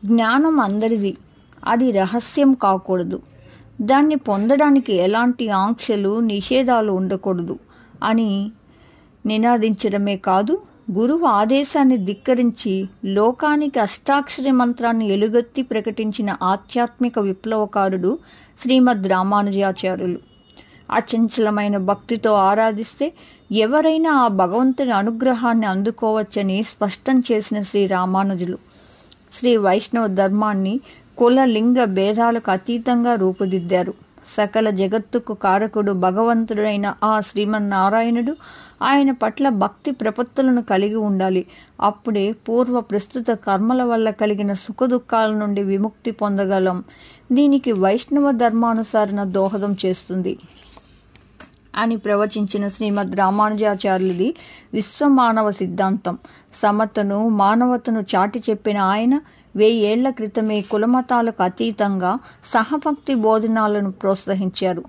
జ్ఞానం అందరిది, అది రహస్యం కాకూడదు. దాన్ని పొందడానికి ఎలాంటి ఆంక్షలు, నిషేధాలు ఉండకూడదు అని నినాదించడమే కాదు, గురువు ఆదేశాన్ని ధిక్కరించి లోకానికి అష్టాక్షరి మంత్రాన్ని ఎలుగెత్తి ప్రకటించిన ఆధ్యాత్మిక విప్లవకారుడు శ్రీమద్ రామానుజాచార్యులు. అచంచలమైన భక్తితో ఆరాధిస్తే ఎవరైనా ఆ భగవంతుని అనుగ్రహాన్ని అందుకోవచ్చని స్పష్టం చేసిన శ్రీ రామానుజులు శ్రీ వైష్ణవ ధర్మాన్ని కుల లింగ భేదాలకు అతీతంగా రూపుదిద్దారు. సకల జగత్తుకు కారకుడు భగవంతుడైన ఆ శ్రీమన్నారాయణుడు ఆయన పట్ల భక్తి ప్రపత్తులను కలిగి ఉండాలి. అప్పుడే పూర్వ ప్రస్తుత కర్మల వల్ల కలిగిన సుఖదుఖాల నుండి విముక్తి పొందగలం. దీనికి వైష్ణవ ధర్మానుసరణ దోహదం చేస్తుంది అని ప్రవచించిన శ్రీమద్ రామానుజాచార్యులది విశ్వమానవ సిద్ధాంతం. సమతను, మానవతను చాటి చెప్పిన ఆయన 1000 ఏళ్ల క్రితమే కులమతాలకు అతీతంగా సహభక్తి బోధనాలను ప్రోత్సహించారు.